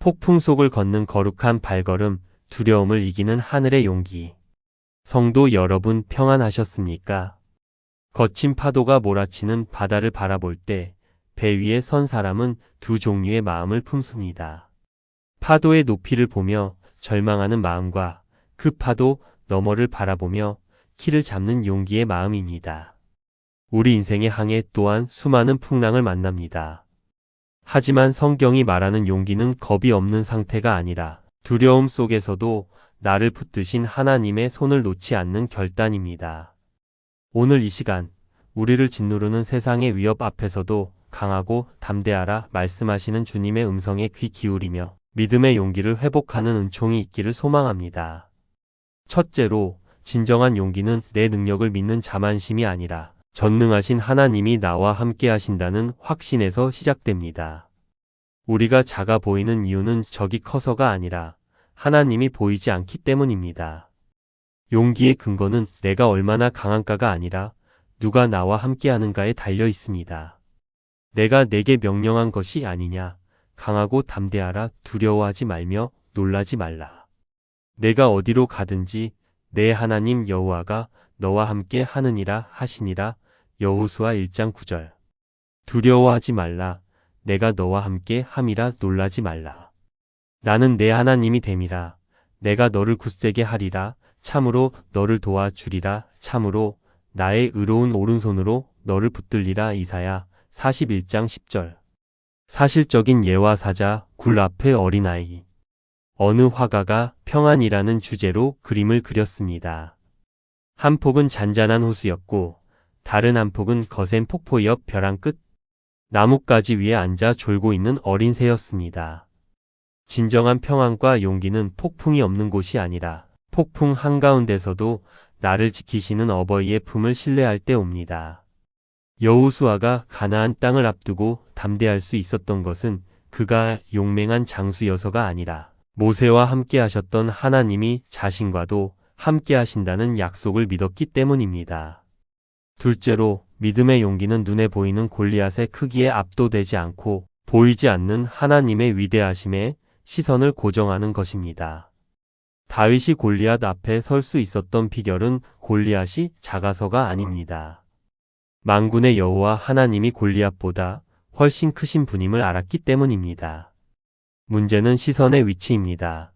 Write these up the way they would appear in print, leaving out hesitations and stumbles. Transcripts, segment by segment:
폭풍 속을 걷는 거룩한 발걸음, 두려움을 이기는 하늘의 용기. 성도 여러분 평안하셨습니까? 거친 파도가 몰아치는 바다를 바라볼 때 배 위에 선 사람은 두 종류의 마음을 품습니다. 파도의 높이를 보며 절망하는 마음과 그 파도 너머를 바라보며 키를 잡는 용기의 마음입니다. 우리 인생의 항해 또한 수많은 풍랑을 만납니다. 하지만 성경이 말하는 용기는 겁이 없는 상태가 아니라 두려움 속에서도 나를 붙드신 하나님의 손을 놓지 않는 결단입니다. 오늘 이 시간 우리를 짓누르는 세상의 위협 앞에서도 강하고 담대하라 말씀하시는 주님의 음성에 귀 기울이며 믿음의 용기를 회복하는 은총이 있기를 소망합니다. 첫째로, 진정한 용기는 내 능력을 믿는 자만심이 아니라 전능하신 하나님이 나와 함께 하신다는 확신에서 시작됩니다. 우리가 작아 보이는 이유는 적이 커서가 아니라 하나님이 보이지 않기 때문입니다. 용기의 근거는 내가 얼마나 강한가가 아니라 누가 나와 함께 하는가에 달려 있습니다. 내가 내게 명령한 것이 아니냐. 강하고 담대하라. 두려워하지 말며 놀라지 말라. 내가 어디로 가든지 내 하나님 여호와가 너와 함께 하느니라 하시니라. 여호수아 1장 9절. 두려워하지 말라. 내가 너와 함께 함이라. 놀라지 말라. 나는 내 하나님이 됨이라. 내가 너를 굳세게 하리라. 참으로 너를 도와주리라. 참으로 나의 의로운 오른손으로 너를 붙들리라. 이사야 41장 10절. 사실적인 예와 사자, 굴 앞의 어린아이. 어느 화가가 평안이라는 주제로 그림을 그렸습니다. 한 폭은 잔잔한 호수였고 다른 한 폭은 거센 폭포 옆 벼랑 끝 나뭇가지 위에 앉아 졸고 있는 어린 새였습니다. 진정한 평안과 용기는 폭풍이 없는 곳이 아니라 폭풍 한가운데서도 나를 지키시는 어버이의 품을 신뢰할 때 옵니다. 여호수아가 가나안 땅을 앞두고 담대할 수 있었던 것은 그가 용맹한 장수여서가 아니라 모세와 함께 하셨던 하나님이 자신과도 함께 하신다는 약속을 믿었기 때문입니다. 둘째로, 믿음의 용기는 눈에 보이는 골리앗의 크기에 압도되지 않고 보이지 않는 하나님의 위대하심에 시선을 고정하는 것입니다. 다윗이 골리앗 앞에 설 수 있었던 비결은 골리앗이 작아서가 아닙니다. 만군의 여호와 하나님이 골리앗보다 훨씬 크신 분임을 알았기 때문입니다. 문제는 시선의 위치입니다.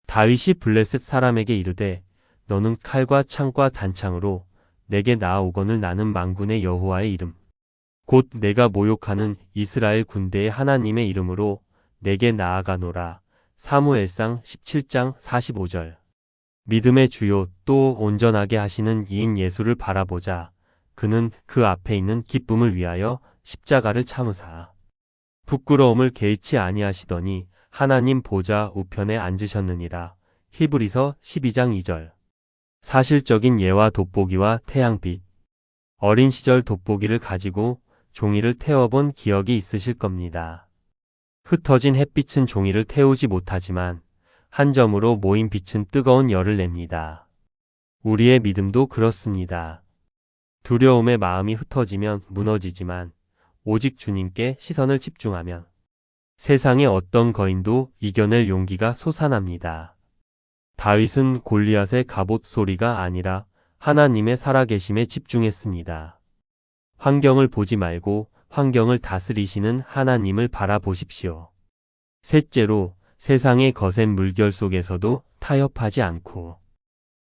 다윗이 블레셋 사람에게 이르되 너는 칼과 창과 단창으로 내게 나아오거늘 나는 만군의 여호와의 이름 곧 내가 모욕하는 이스라엘 군대의 하나님의 이름으로 내게 나아가노라. 사무엘상 17장 45절. 믿음의 주요 또 온전하게 하시는 이인 예수를 바라보자. 그는 그 앞에 있는 기쁨을 위하여 십자가를 참으사 부끄러움을 개의치 아니하시더니 하나님 보좌 우편에 앉으셨느니라. 히브리서 12장 2절. 사실적인 예와 돋보기와 태양빛. 어린 시절 돋보기를 가지고 종이를 태워본 기억이 있으실 겁니다. 흩어진 햇빛은 종이를 태우지 못하지만 한 점으로 모인 빛은 뜨거운 열을 냅니다. 우리의 믿음도 그렇습니다. 두려움의 마음이 흩어지면 무너지지만 오직 주님께 시선을 집중하면 세상의 어떤 거인도 이겨낼 용기가 솟아납니다. 다윗은 골리앗의 갑옷 소리가 아니라 하나님의 살아계심에 집중했습니다. 환경을 보지 말고 환경을 다스리시는 하나님을 바라보십시오. 셋째로, 세상의 거센 물결 속에서도 타협하지 않고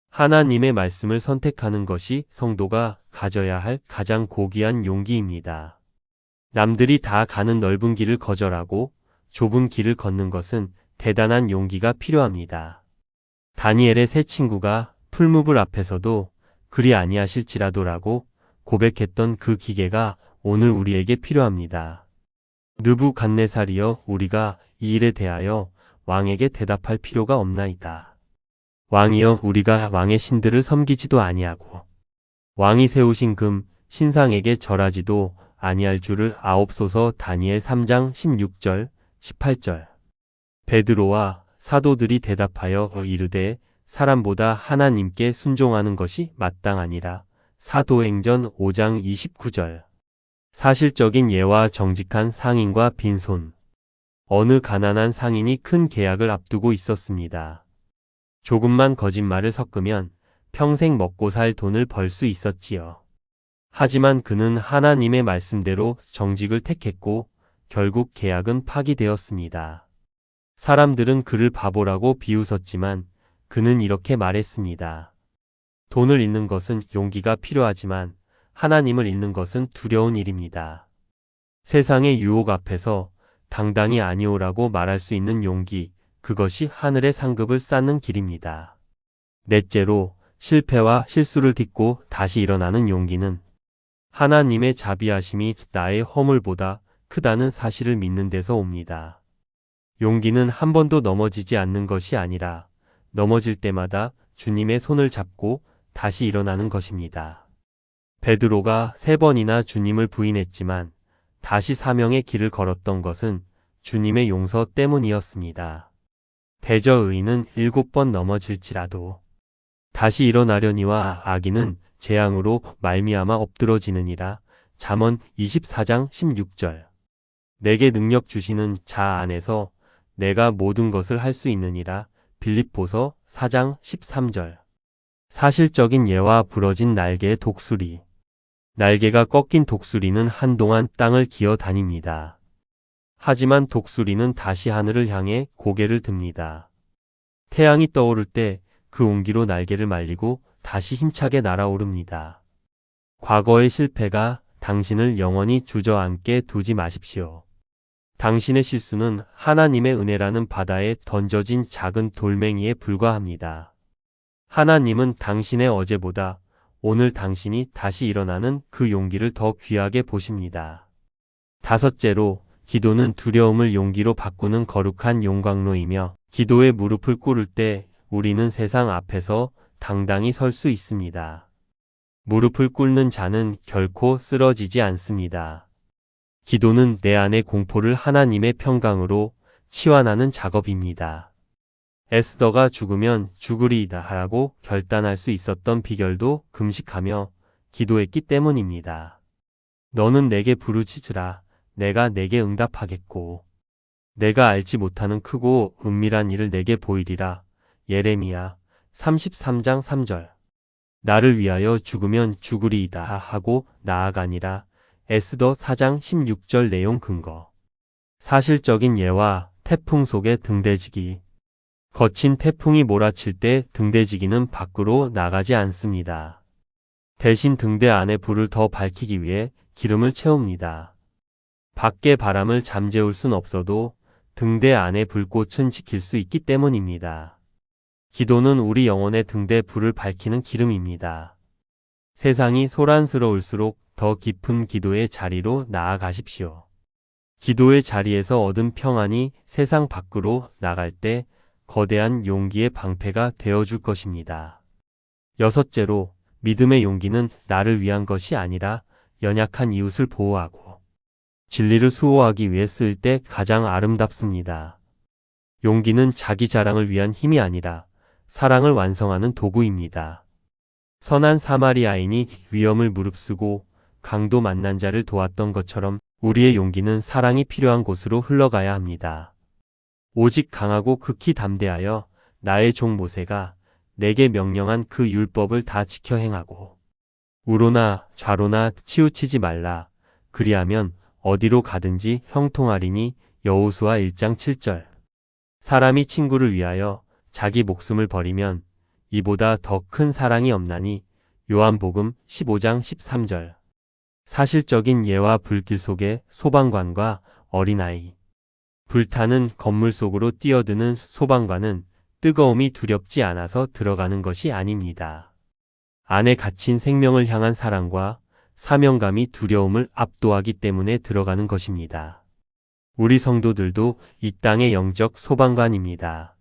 하나님의 말씀을 선택하는 것이 성도가 가져야 할 가장 고귀한 용기입니다. 남들이 다 가는 넓은 길을 거절하고 좁은 길을 걷는 것은 대단한 용기가 필요합니다. 다니엘의 세 친구가 풀무불 앞에서도 그리 아니하실지라도라고 고백했던 그 기계가 오늘 우리에게 필요합니다. 느부갓네살이여, 우리가 이 일에 대하여 왕에게 대답할 필요가 없나이다. 왕이여, 우리가 왕의 신들을 섬기지도 아니하고 왕이 세우신 금 신상에게 절하지도 아니할 줄을 아옵소서. 다니엘 3장 16절 18절. 베드로와 사도들이 대답하여 이르되 사람보다 하나님께 순종하는 것이 마땅하니라. 사도행전 5장 29절. 사실적인 예와 정직한 상인과 빈손. 어느 가난한 상인이 큰 계약을 앞두고 있었습니다. 조금만 거짓말을 섞으면 평생 먹고 살 돈을 벌 수 있었지요. 하지만 그는 하나님의 말씀대로 정직을 택했고 결국 계약은 파기되었습니다. 사람들은 그를 바보라고 비웃었지만 그는 이렇게 말했습니다. 돈을 잃는 것은 용기가 필요하지만 하나님을 잃는 것은 두려운 일입니다. 세상의 유혹 앞에서 당당히 아니오라고 말할 수 있는 용기, 그것이 하늘의 상급을 쌓는 길입니다. 넷째로, 실패와 실수를 딛고 다시 일어나는 용기는 하나님의 자비하심이 나의 허물보다 크다는 사실을 믿는 데서 옵니다. 용기는 한 번도 넘어지지 않는 것이 아니라 넘어질 때마다 주님의 손을 잡고 다시 일어나는 것입니다. 베드로가 3번이나 주님을 부인했지만 다시 사명의 길을 걸었던 것은 주님의 용서 때문이었습니다. 대저 의인은 7번 넘어질지라도 다시 일어나려니와 악인은 재앙으로 말미암아 엎드러지느니라. 잠언 24장 16절. 내게 능력 주시는 자 안에서 내가 모든 것을 할 수 있느니라. 빌립보서 4장 13절. 사실적인 예와 부러진 날개의 독수리. 날개가 꺾인 독수리는 한동안 땅을 기어 다닙니다. 하지만 독수리는 다시 하늘을 향해 고개를 듭니다. 태양이 떠오를 때 그 온기로 날개를 말리고 다시 힘차게 날아오릅니다. 과거의 실패가 당신을 영원히 주저앉게 두지 마십시오. 당신의 실수는 하나님의 은혜라는 바다에 던져진 작은 돌멩이에 불과합니다. 하나님은 당신의 어제보다 오늘 당신이 다시 일어나는 그 용기를 더 귀하게 보십니다. 다섯째로, 기도는 두려움을 용기로 바꾸는 거룩한 용광로이며 기도에 무릎을 꿇을 때 우리는 세상 앞에서 당당히 설 수 있습니다. 무릎을 꿇는 자는 결코 쓰러지지 않습니다. 기도는 내 안의 공포를 하나님의 평강으로 치환하는 작업입니다. 에스더가 죽으면 죽으리이다 라고 결단할 수 있었던 비결도 금식하며 기도했기 때문입니다. 너는 내게 부르짖으라. 내가 내게 응답하겠고 내가 알지 못하는 크고 은밀한 일을 내게 보이리라. 예레미야 33장 3절. 나를 위하여 죽으면 죽으리이다 하고 나아가니라. 에스더 4장 16절 내용 근거. 사실적인 예와 태풍 속의 등대지기. 거친 태풍이 몰아칠 때 등대지기는 밖으로 나가지 않습니다. 대신 등대 안에 불을 더 밝히기 위해 기름을 채웁니다. 밖의 바람을 잠재울 순 없어도 등대 안의 불꽃은 지킬 수 있기 때문입니다. 기도는 우리 영혼의 등대 불을 밝히는 기름입니다. 세상이 소란스러울수록 더 깊은 기도의 자리로 나아가십시오. 기도의 자리에서 얻은 평안이 세상 밖으로 나갈 때 거대한 용기의 방패가 되어줄 것입니다. 여섯째로, 믿음의 용기는 나를 위한 것이 아니라 연약한 이웃을 보호하고 진리를 수호하기 위해 쓸 때 가장 아름답습니다. 용기는 자기 자랑을 위한 힘이 아니라 사랑을 완성하는 도구입니다. 선한 사마리아인이 위험을 무릅쓰고 강도 만난 자를 도왔던 것처럼 우리의 용기는 사랑이 필요한 곳으로 흘러가야 합니다. 오직 강하고 극히 담대하여 나의 종 모세가 내게 명령한 그 율법을 다 지켜 행하고 우로나 좌로나 치우치지 말라. 그리하면 어디로 가든지 형통하리니. 여호수아 1장 7절. 사람이 친구를 위하여 자기 목숨을 버리면 이보다 더 큰 사랑이 없나니. 요한복음 15장 13절. 사실적인 예와 불길 속의 소방관과 어린아이. 불타는 건물 속으로 뛰어드는 소방관은 뜨거움이 두렵지 않아서 들어가는 것이 아닙니다. 안에 갇힌 생명을 향한 사랑과 사명감이 두려움을 압도하기 때문에 들어가는 것입니다. 우리 성도들도 이 땅의 영적 소방관입니다.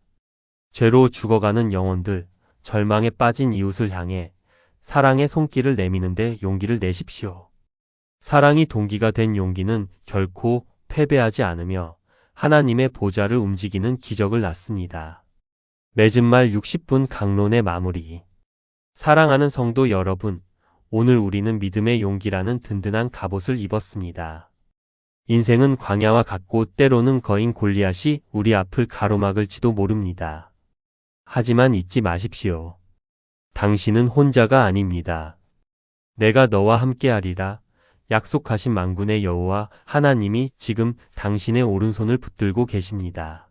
죄로 죽어가는 영혼들, 절망에 빠진 이웃을 향해 사랑의 손길을 내미는데 용기를 내십시오. 사랑이 동기가 된 용기는 결코 패배하지 않으며 하나님의 보좌를 움직이는 기적을 낳습니다. 맺은 말 60분 강론의 마무리. 사랑하는 성도 여러분, 오늘 우리는 믿음의 용기라는 든든한 갑옷을 입었습니다. 인생은 광야와 같고 때로는 거인 골리앗이 우리 앞을 가로막을지도 모릅니다. 하지만 잊지 마십시오. 당신은 혼자가 아닙니다. 내가 너와 함께하리라 약속하신 만군의 여호와 하나님이 지금 당신의 오른손을 붙들고 계십니다.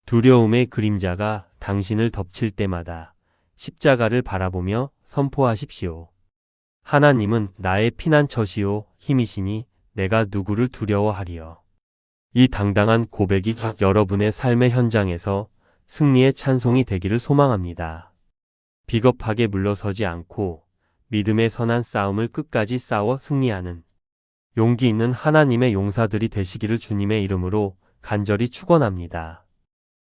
두려움의 그림자가 당신을 덮칠 때마다 십자가를 바라보며 선포하십시오. 하나님은 나의 피난처시요 힘이시니 내가 누구를 두려워하리요. 이 당당한 고백이 여러분의 삶의 현장에서 승리의 찬송이 되기를 소망합니다. 비겁하게 물러서지 않고 믿음의 선한 싸움을 끝까지 싸워 승리하는 용기 있는 하나님의 용사들이 되시기를 주님의 이름으로 간절히 축원합니다.